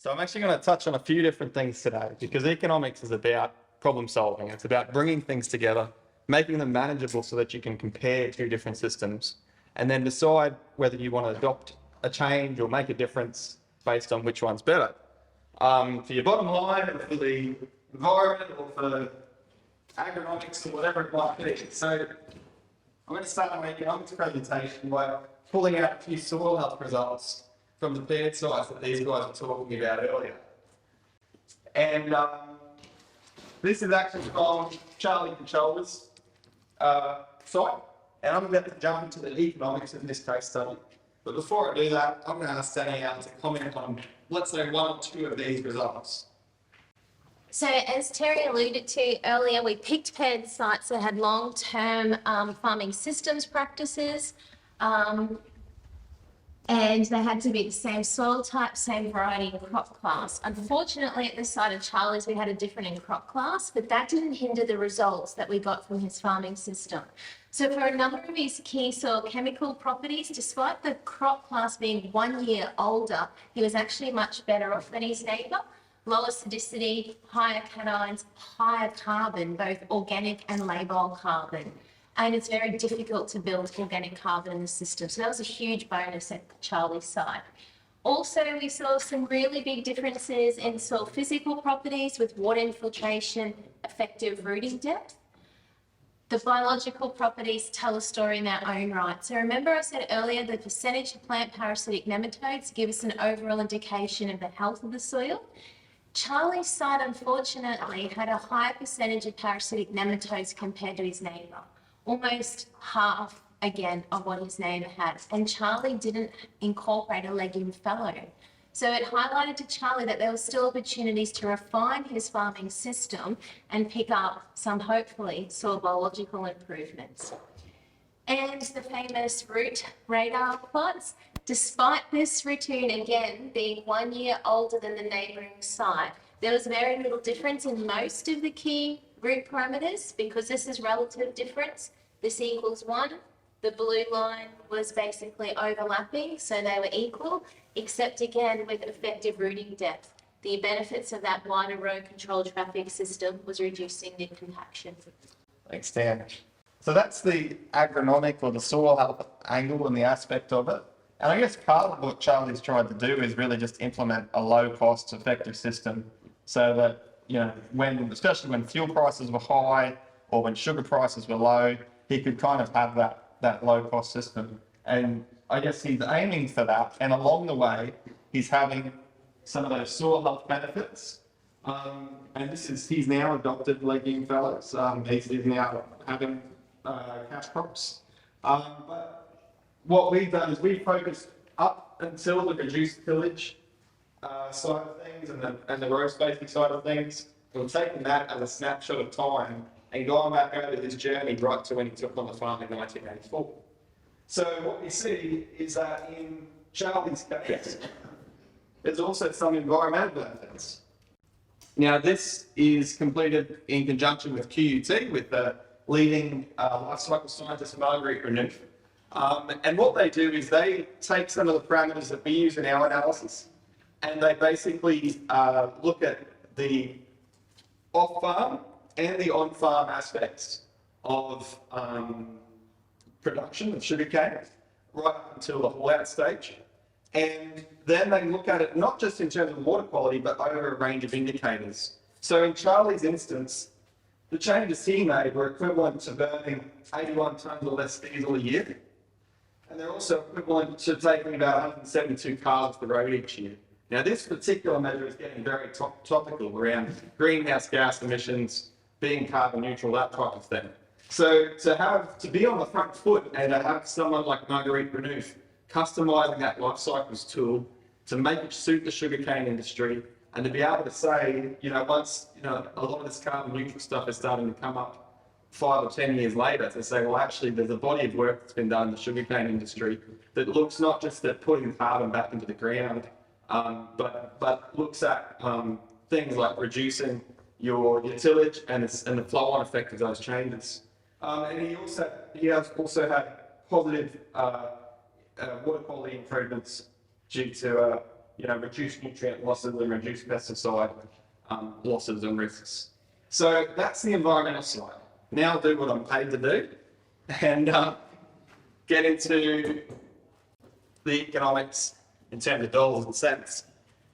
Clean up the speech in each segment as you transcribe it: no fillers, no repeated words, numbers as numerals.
So I'm actually going to touch on a few different things today because economics is about problem solving. It's about bringing things together, making them manageable so that you can compare two different systems and then decide whether you want to adopt a change or make a difference based on which one's better. For your bottom line, or for the environment, or for agronomics, or whatever it might be. So I'm going to start my economics presentation by pulling out a few soil health results from the FEAT sites that these guys were talking about earlier. And this is actually from Charlie Controller's site, and I'm about to jump into the economics of this case study. But before I do that, I'm going to ask Danielle to comment on, let's say, one or two of these results. So as Terry alluded to earlier, we picked paired sites that had long-term farming systems practices, and they had to be the same soil type, same variety and crop class. Unfortunately, at the site of Charlie's, we had a different in crop class, but that didn't hinder the results that we got from his farming system. So for a number of his key soil chemical properties, despite the crop class being 1 year older, he was actually much better off than his neighbour. Lower acidicity, higher cations, higher carbon, both organic and labile carbon. And it's very difficult to build organic carbon in the system. So that was a huge bonus at Charlie's site. Also, we saw some really big differences in soil physical properties with water infiltration, effective rooting depth. The biological properties tell a story in their own right. So remember I said earlier the percentage of plant parasitic nematodes give us an overall indication of the health of the soil. Charlie's site, unfortunately, had a higher percentage of parasitic nematodes compared to his neighbour. Almost half, again, of what his neighbour had. And Charlie didn't incorporate a legume fallow. So it highlighted to Charlie that there were still opportunities to refine his farming system and pick up some, hopefully, soil biological improvements. And the famous root radar plots. Despite this ratoon, again, being 1 year older than the neighbouring site, there was very little difference in most of the key root parameters because this is relative difference. This equals 1. The blue line was basically overlapping, so they were equal, except again with effective rooting depth. The benefits of that wider row control traffic system was reducing the compaction. Thanks, Dan. So that's the agronomic or the soil health angle and the aspect of it. And I guess part of what Charlie's tried to do is really just implement a low-cost, effective system so that, you know, especially when fuel prices were high or when sugar prices were low, he could kind of have that low-cost system. And I guess he's aiming for that. And along the way, he's having some of those soil health benefits. And he's now adopted legume fallows. He's now having cash crops. But what we've done is we've focused up until the reduced tillage side of things and the row spacing side of things. We've taken that as a snapshot of time and gone back over his journey right to when he took on the farm in 1984. So what we see is that in Charlie's case, there's also some environmental benefits. Now this is completed in conjunction with QUT, with the leading life cycle scientist Marguerite Renew. And what they do is they take some of the parameters that we use in our analysis and they basically look at the off-farm and the on-farm aspects of production of sugarcane right up until the haul-out stage. And then they look at it not just in terms of water quality, but over a range of indicators. So in Charlie's instance, the changes he made were equivalent to burning 81 tonnes or less diesel a year. And they're also equivalent to taking about 172 cars off the road each year. Now, this particular measure is getting very topical around greenhouse gas emissions, being carbon neutral, that type of thing. So to be on the front foot and to have someone like Marguerite Renew customising that life cycles tool to make it suit the sugarcane industry and to be able to say, once, a lot of this carbon neutral stuff is starting to come up 5 or 10 years later, to say, well, actually, there's a body of work that's been done in the sugarcane industry that looks not just at putting carbon back into the ground, but looks at things like reducing your tillage and the flow-on effect of those changes. And he has also had positive water quality improvements due to reduce nutrient losses and reduce pesticide losses and risks. So that's the environmental side. Now I'll do what I'm paid to do and get into the economics in terms of dollars and cents.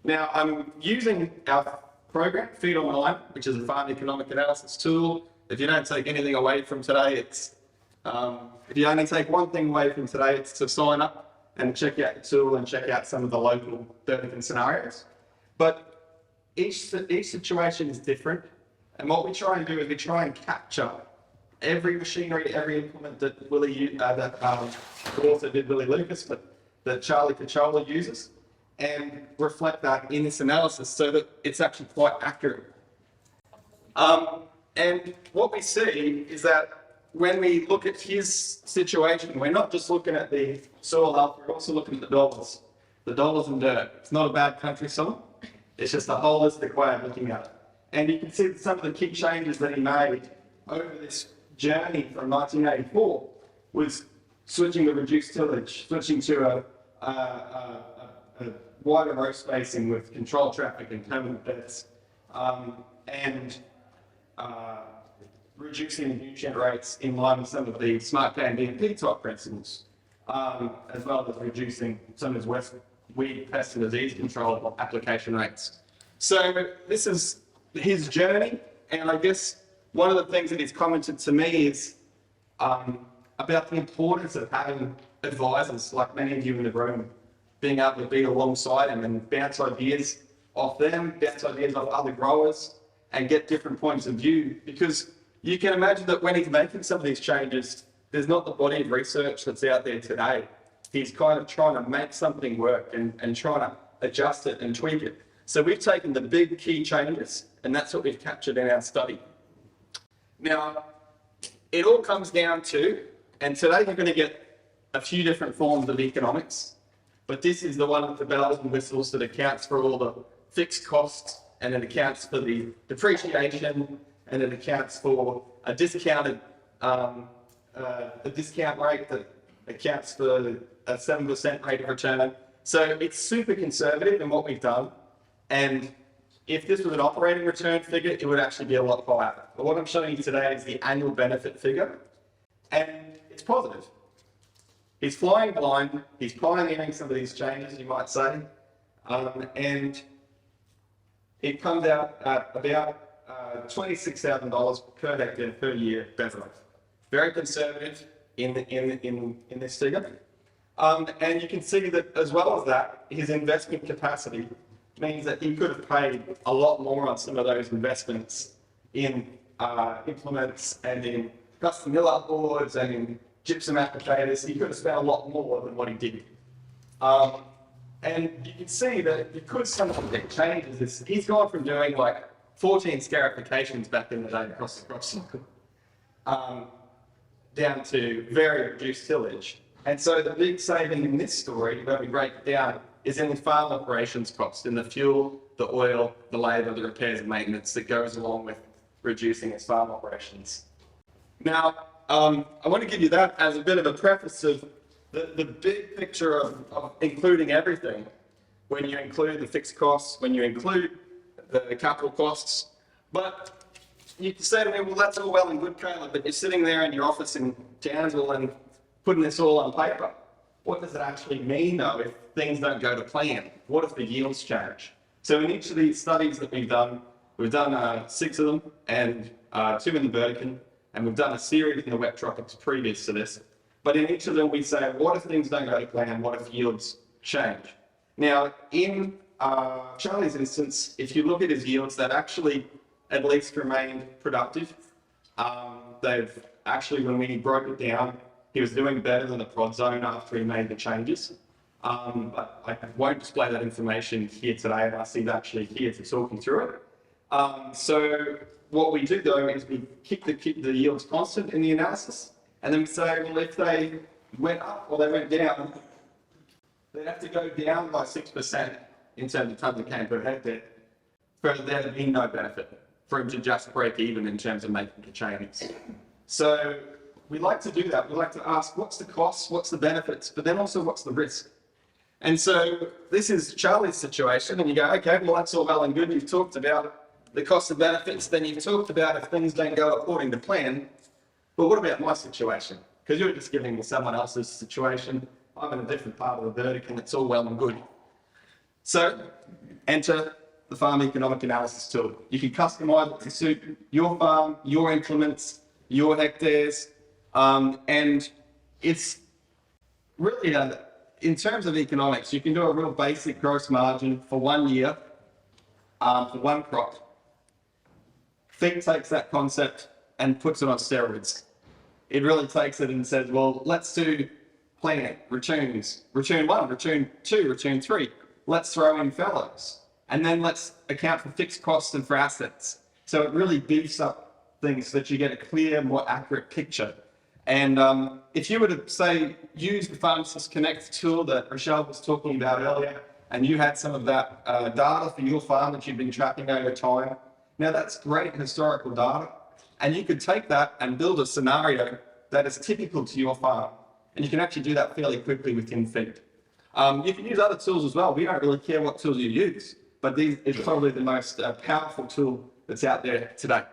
Now I'm using our program, FEATOnline, which is a farm economic analysis tool. If you don't take anything away from today, if you only take one thing away from today, it's to sign up and check out the tool and check out some of the local Burdekin scenarios. But each situation is different. And what we try and do is we try and capture every machinery, every implement that the author did, Willie Lucas, that Charlie Cacciola uses, and reflect that in this analysis so that it's actually quite accurate. And what we see is that when we look at his situation, we're not just looking at the soil health, we're also looking at the dollars and dirt. It's not a bad country song, it's just a holistic way of looking at it. And you can see that some of the key changes that he made over this journey from 1984 was switching to reduced tillage, switching to a wider row spacing with controlled traffic and permanent beds, and reducing nutrient rates in line with some of the smart KMB and FEAT principles, as well as reducing some of his weed, pest and disease control application rates. So this is his journey, and I guess one of the things that he's commented to me is about the importance of having advisors like many of you in the room, being able to be alongside him and bounce ideas off them, bounce ideas off other growers, and get different points of view. Because you can imagine that when he's making some of these changes, there's not the body of research that's out there today. He's kind of trying to make something work and trying to adjust it and tweak it. So we've taken the big key changes, and that's what we've captured in our study. Now, it all comes down to, and today you're going to get a few different forms of economics, but this is the one with the bells and whistles that accounts for all the fixed costs, and it accounts for the depreciation, and it accounts for a discounted discount rate that accounts for a 7% rate of return. So it's super conservative in what we've done. And if this was an operating return figure, it would actually be a lot higher. But what I'm showing you today is the annual benefit figure, and it's positive. He's flying blind, he's pioneering some of these changes, you might say, and it comes out at about $26,000 per hectare per year better. Very conservative in this figure. And you can see that as well as that, his investment capacity means that he could have paid a lot more on some of those investments in implements and in custom mill boards and in gypsum applicators. He could have spent a lot more than what he did. And you can see that because some of the changes is he's gone from doing like 14 scarifications back in the day across the crop cycle down to very reduced tillage. And so the big saving in this story, where we break it down, is in the farm operations cost, in the fuel, the oil, the labour, the repairs and maintenance that goes along with reducing its farm operations. Now, I want to give you that as a bit of a preface of the big picture of including everything. When you include the fixed costs, when you include the capital costs. But you can say to me, well, that's all well and good, Caleb, but you're sitting there in your office in Townsville and putting this all on paper. What does it actually mean, though, if things don't go to plan? What if the yields change? So in each of these studies that we've done 6 of them, and 2 in the Burdekin, and we've done a series in the wet tropics previous to this. But in each of them, we say, what if things don't go to plan? What if yields change? Now, in Charlie's instance, if you look at his yields, they've actually at least remained productive. They've actually, when we broke it down, he was doing better than the prod zone after he made the changes. But I won't display that information here today unless he's actually here to talk you through it. So what we do though is we keep the yields constant in the analysis, and then we say, well, if they went up or they went down, they'd have to go down by 6% in terms of tons of cane per hectare for there to be no benefit, for him to just break even in terms of making the changes. So we like to do that. We like to ask, what's the cost, what's the benefits, but then also what's the risk? And so this is Charlie's situation, and you go, okay, well, that's all well and good. You've talked about the cost of benefits, then you've talked about if things don't go according to plan. But what about my situation? Because you're just giving me someone else's situation. I'm in a different part of the Burdekin, it's all well and good. So enter the Farm Economic Analysis Tool. You can customize it to suit your farm, your implements, your hectares, and it's really, in terms of economics, you can do a real basic gross margin for 1 year, for one crop. FEAT takes that concept and puts it on steroids. It really takes it and says, well, let's do plant, returns, return 1, return 2, return 3. Let's throw in fellows. And then let's account for fixed costs and for assets. So it really beefs up things so that you get a clear, more accurate picture. And if you were to, say, use the Pharmacist Connect tool that Rochelle was talking about earlier, and you had some of that data for your farm that you've been tracking over time, now that's great historical data. And you could take that and build a scenario that is typical to your farm. And you can actually do that fairly quickly within FEAT. You can use other tools as well. We don't really care what tools you use, but this is probably the most powerful tool that's out there today.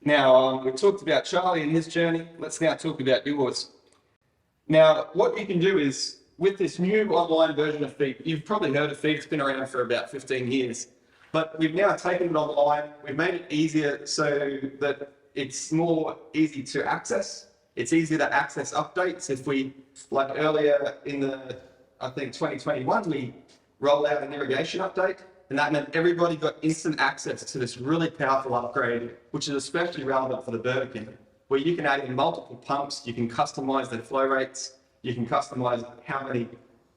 Now, we talked about Charlie and his journey. Let's now talk about yours. Now, what you can do is, with this new online version of FEAT, you've probably heard of FEAT, it's been around for about 15 years, but we've now taken it online. We've made it easier so that it's more easy to access. It's easier to access updates. If we, like earlier in the, I think 2021, we rolled out an irrigation update, and that meant everybody got instant access to this really powerful upgrade, which is especially relevant for the Burdekin, where you can add in multiple pumps, you can customize their flow rates, you can customize how many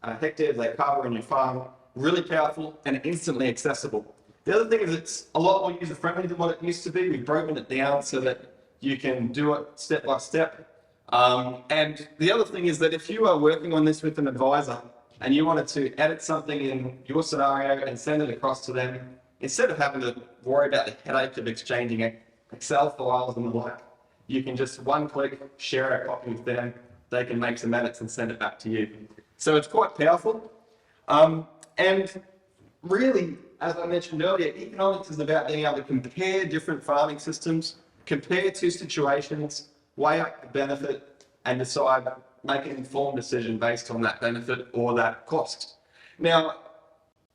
hectares they cover in your farm. Really powerful and instantly accessible. The other thing is it's a lot more user-friendly than what it used to be. We've broken it down so that you can do it step by step. And the other thing is that if you are working on this with an advisor and you wanted to edit something in your scenario and send it across to them, instead of having to worry about the headache of exchanging Excel files and the like, you can just one click, share a copy with them, they can make some edits and send it back to you. So it's quite powerful. And really, as I mentioned earlier, economics is about being able to compare different farming systems, compare two situations, weigh up the benefit, and decide, make an informed decision based on that benefit or that cost. Now,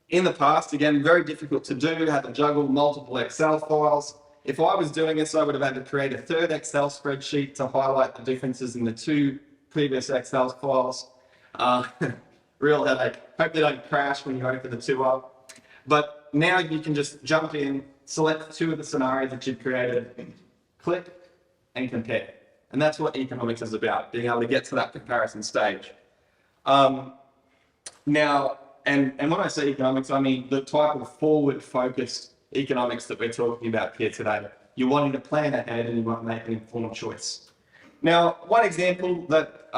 in the past, again, very difficult to do, had to juggle multiple Excel files. If I was doing this, I would have had to create a third Excel spreadsheet to highlight the differences in the two previous Excel files. Real headache. Hope they don't crash when you open the two up. But now you can just jump in, select two of the scenarios that you've created, click and compare. And that's what economics is about, being able to get to that comparison stage. Now, and when I say economics, I mean the type of forward-focused economics that we're talking about here today. You're wanting to plan ahead and you want to make an informed choice. Now, one example that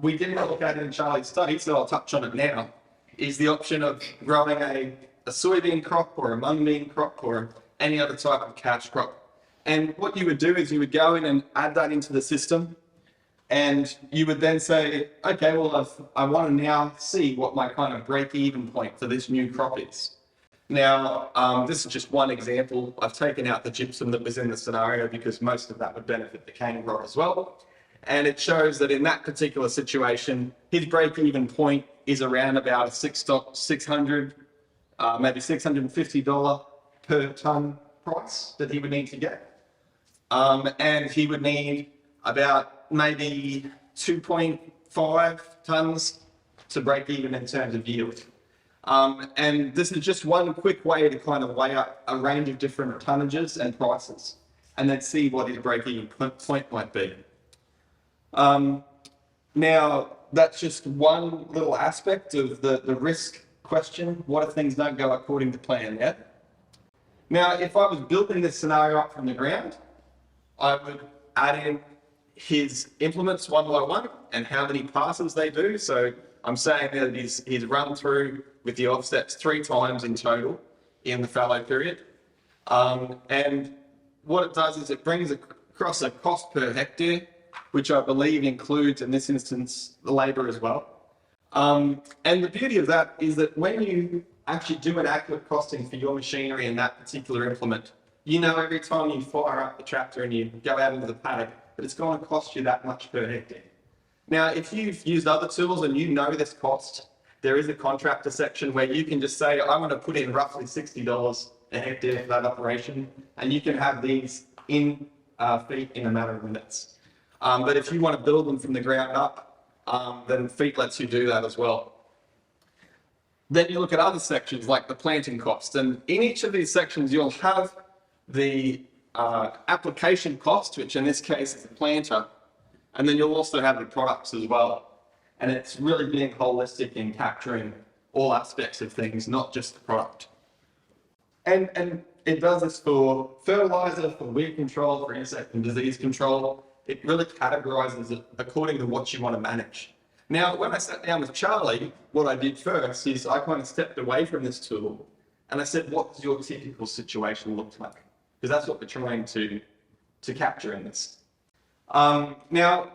we didn't look at in Charlie's study, so I'll touch on it now, is the option of growing a soybean crop or a mung bean crop or any other type of cash crop. And what you would do is you would go in and add that into the system, and you would then say, okay, well, I want to now see what my kind of break-even point for this new crop is. Now, this is just one example. I've taken out the gypsum that was in the scenario because most of that would benefit the cane crop as well. And it shows that in that particular situation, his break-even point is around about a $600, maybe $650 per tonne price that he would need to get. And he would need about maybe 2.5 tonnes to break even in terms of yield. And this is just one quick way to kind of weigh up a range of different tonnages and prices and then see what his break-even point might be. Now, that's just one little aspect of the risk question. What if things don't go according to plan yet? Now, if I was building this scenario up from the ground, I would add in his implements one by one and how many passes they do. So I'm saying that he's run through with the offsets 3 times in total in the fallow period. And what it does is it brings across a cost per hectare, which I believe includes, in this instance, the labour as well. And the beauty of that is that when you actually do an accurate costing for your machinery in that particular implement, you know every time you fire up the tractor and you go out into the paddock that it's going to cost you that much per hectare. Now, if you've used other tools and you know this cost, there is a contractor section where you can just say, I want to put in roughly $60 a hectare for that operation, and you can have these in FEAT in a matter of minutes. But if you want to build them from the ground up, then FEAT lets you do that as well. Then you look at other sections like the planting cost, and in each of these sections you'll have the application cost, which in this case is the planter, and then you'll also have the products as well. And it's really being holistic in capturing all aspects of things, not just the product. And it does this for fertilizer, for weed control, for insect and disease control. It really categorizes it according to what you want to manage. Now, when I sat down with Charlie, what I did first is I kind of stepped away from this tool and I said, what does your typical situation look like? Because that's what we're trying to capture in this. Now,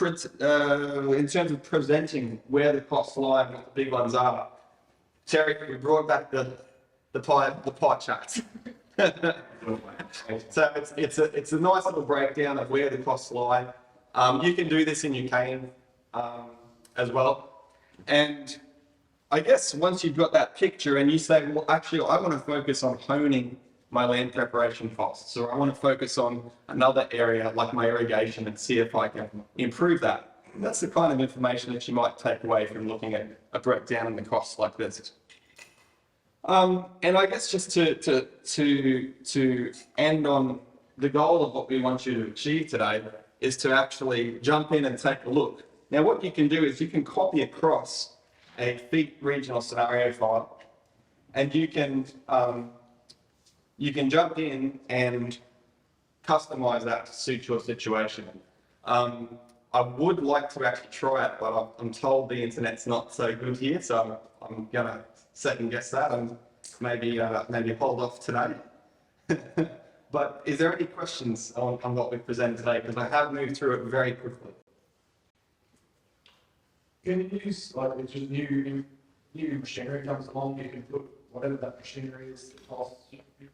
in terms of presenting where the costs lie and what the big ones are, Terry, we brought back the pie charts. So it's a nice little breakdown of where the costs lie. You can do this in your cane as well. And I guess once you've got that picture and you say, well, actually, I want to focus on honing my land preparation costs, or I want to focus on another area like my irrigation and see if I can improve that. And that's the kind of information that you might take away from looking at a breakdown in the costs like this. And I guess just to end on the goal of what we want you to achieve today is to actually jump in and take a look. Now, what you can do is you can copy across a FEAT regional scenario file, and you can jump in and customize that to suit your situation. I would like to actually try it, but I'm told the internet's not so good here, so I'm gonna second guess that and maybe hold off today. But is there any questions on what we've presented today? Because I have moved through it very quickly. Can you use, like, it's just new machinery comes along, you can put whatever that machinery is, the cost,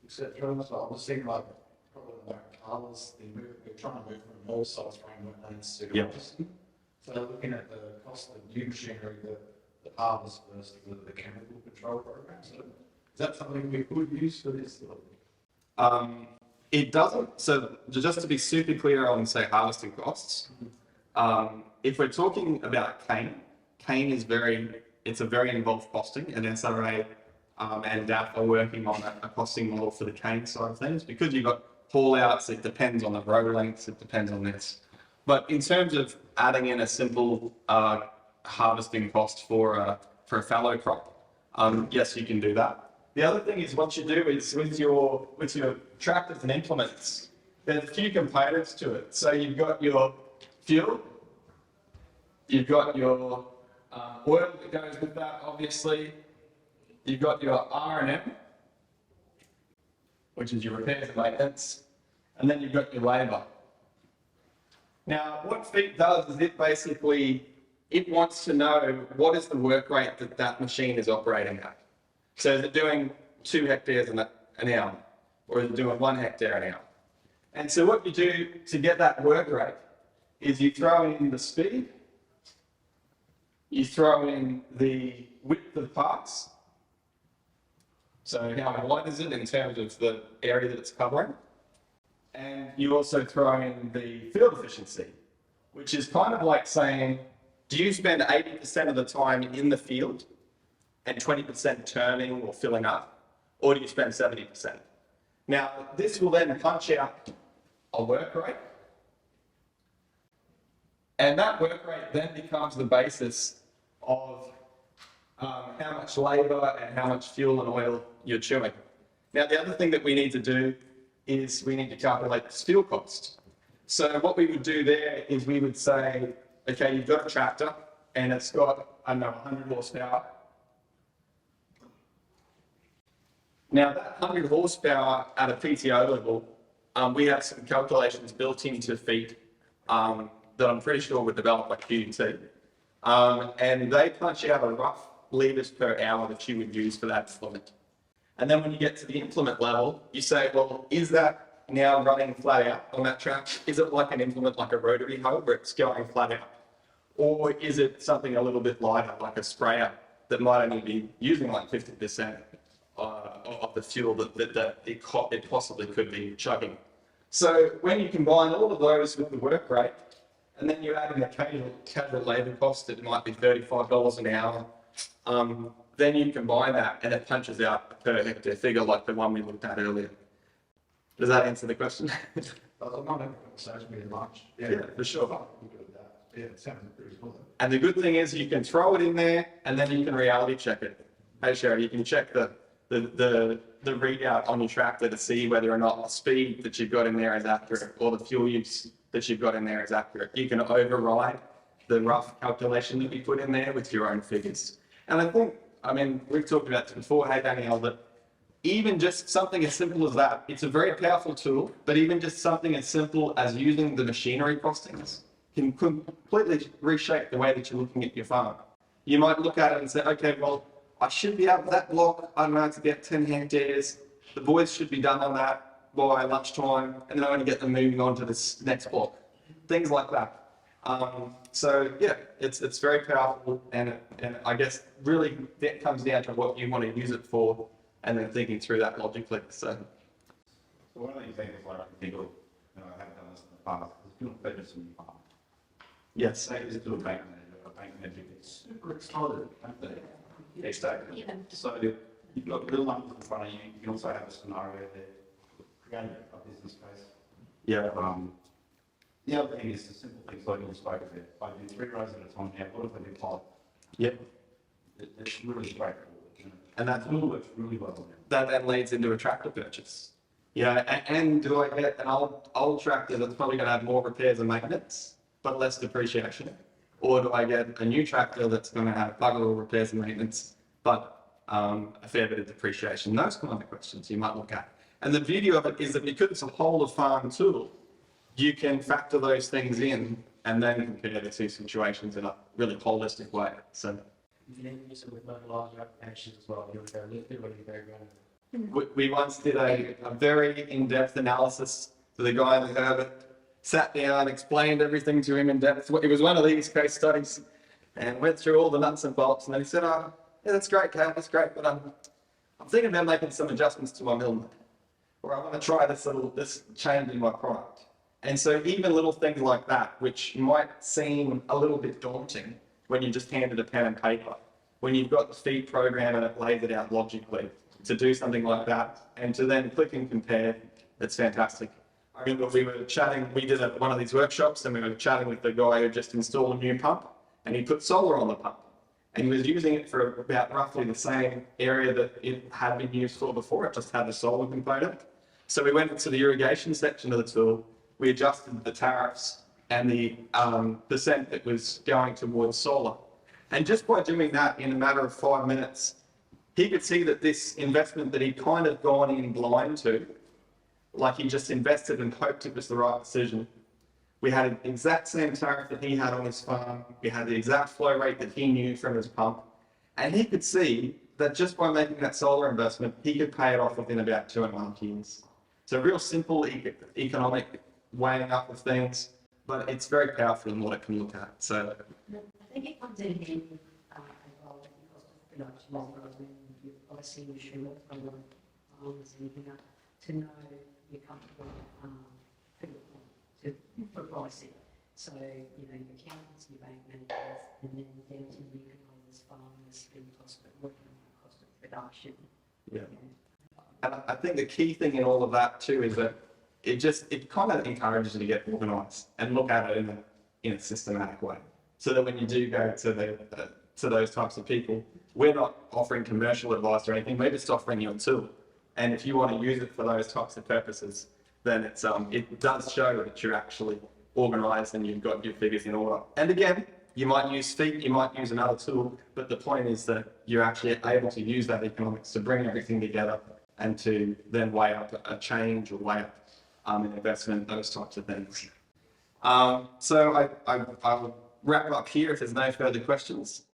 etc. So I'm just thinking, like, probably like colours, we're trying to move from all size framework lands to harvesting. So looking at the cost of new machinery, the harvest versus the chemical control program. So is that something we could use for this? It doesn't. So just to be super clear on, say, harvesting costs, if we're talking about cane is it's a very involved costing, and SRA and DAF are working on a costing model for the cane side of things, because you've got haul outs, it depends on the row lengths, it depends on this. But in terms of adding in a simple harvesting cost for a fallow crop, yes, you can do that. The other thing is what you do is with your tractors and implements, there's a few components to it. So you've got your fuel, you've got your oil that goes with that, obviously. You've got your R&M, which is your repairs and maintenance, and then you've got your labour. Now, what FEAT does is it wants to know what is the work rate that machine is operating at. So is it doing 2 hectares an hour, or is it doing 1 hectare an hour? And so what you do to get that work rate is you throw in the speed, you throw in the width of parts, so how wide is it in terms of the area that it's covering, and you also throw in the field efficiency, which is kind of like saying, do you spend 80% of the time in the field and 20% turning or filling up, or do you spend 70%? Now, this will then punch out a work rate, and that work rate then becomes the basis of how much labour and how much fuel and oil you're chewing. Now, the other thing that we need to do is we need to calculate the fuel cost. So what we would do there is we would say, okay, you've got a tractor and it's got, I don't know, 100 horsepower. Now that 100 horsepower at a PTO level, we have some calculations built into FEAT that I'm pretty sure were developed by QUT. And they punch out a rough litres per hour that you would use for that implement. And then when you get to the implement level, you say, well, is that now running flat out on that track? Is it like an implement like a rotary hoe where it's going flat out? Or is it something a little bit lighter, like a sprayer that might only be using like 50% of the fuel that it possibly could be chugging? So when you combine all of those with the work rate, and then you add in the casual labour cost, it might be $35 an hour, then you combine that and it punches out a per hectare figure like the one we looked at earlier. Does that answer the question? I'm not having a conversation very much. Yeah, for sure. Yeah, it sounds pretty cool. And the good thing is you can throw it in there and then you can reality check it. Hey Sherry, you can check the readout on your tractor to see whether or not the speed that you've got in there is accurate or the fuel use that you've got in there is accurate. You can override the rough calculation that you put in there with your own figures. And I think, I mean, we've talked about this before, hey Danielle, that even just something as simple as that, it's a very powerful tool, but even just something as simple as using the machinery costings can completely reshape the way that you're looking at your farm. You might look at it and say, okay, well, I should be able, that block, I don't know, to get 10 hectares. The boys should be done on that by lunchtime, and then I want to get them moving on to this next block. Things like that. So yeah, it's very powerful, and I guess really that comes down to what you want to use it for, and then thinking through that logically. So one of the examples I can think of, and I have done this in the past, is doing budgets in your farm. yes, Say just do a bank manager gets super excited, don't they? Next day. Yeah. So you've got real numbers in front of you. You can also have a scenario there, create a business case. yeah, The other thing is the simple things like you spoke about. If I do 3 rows at a time now, what if I do 5? yep. It's really straightforward. You know? And that tool works really well now. that then leads into a tractor purchase. Yeah, and do I get an old tractor that's probably going to have more repairs and maintenance, but less depreciation? Or do I get a new tractor that's going to have bugger all repairs and maintenance, but a fair bit of depreciation? Those kind of questions you might look at. And the beauty of it is that because it's a whole of farm tool, you can factor those things in and then compare the two situations in a really holistic way. So You can use it with localizer applications as well. You want to go lift it or you go ground. we once did a very in-depth analysis to the guy in Herbert, sat down, explained everything to him in depth. It was one of these case studies and went through all the nuts and bolts. And then he said, oh, yeah, that's great, Cal, that's great, but I'm thinking about making some adjustments to my mill, or I want to try this change in my product. And so even little things like that, which might seem a little bit daunting when you just handed a pen and paper, when you've got the FEAT program and it lays it out logically, to do something like that and to then click and compare, it's fantastic. I remember we were chatting, we did one of these workshops and we were chatting with the guy who just installed a new pump and he put solar on the pump and he was using it for about roughly the same area that it had been used for before. It just had the solar component. So we went into the irrigation section of the tool, we adjusted the tariffs and the percent that was going towards solar. And just by doing that in a matter of 5 minutes, he could see that this investment that he'd kind of gone in blind to, like he just invested and hoped it was the right decision. We had the exact same tariff that he had on his farm. We had the exact flow rate that he knew from his pump. And he could see that just by making that solar investment, he could pay it off within about 2.5 years. So real simple economic weighing up of things, but it's very powerful in what it can look at. So I think it comes in handy as well because of production as well when you're pricing your sugar from the farmers and you know, to know you're comfortable for pricing. So, you know, your accountants, your bank managers, and then down to the economists, farmers, and cost of working, cost of production. yeah. And I think the key thing in all of that too is that it kind of encourages you to get organised and look at it in a systematic way. So that when you do go to those types of people, we're not offering commercial advice or anything. We're just offering you a tool. And if you want to use it for those types of purposes, then it does show that you're actually organised and you've got your figures in order. And again, you might use FEAT, you might use another tool, but the point is that you're actually able to use that economics to bring everything together and to then weigh up a change or weigh up an investment, those types of things. So I would wrap up here if there's no further questions.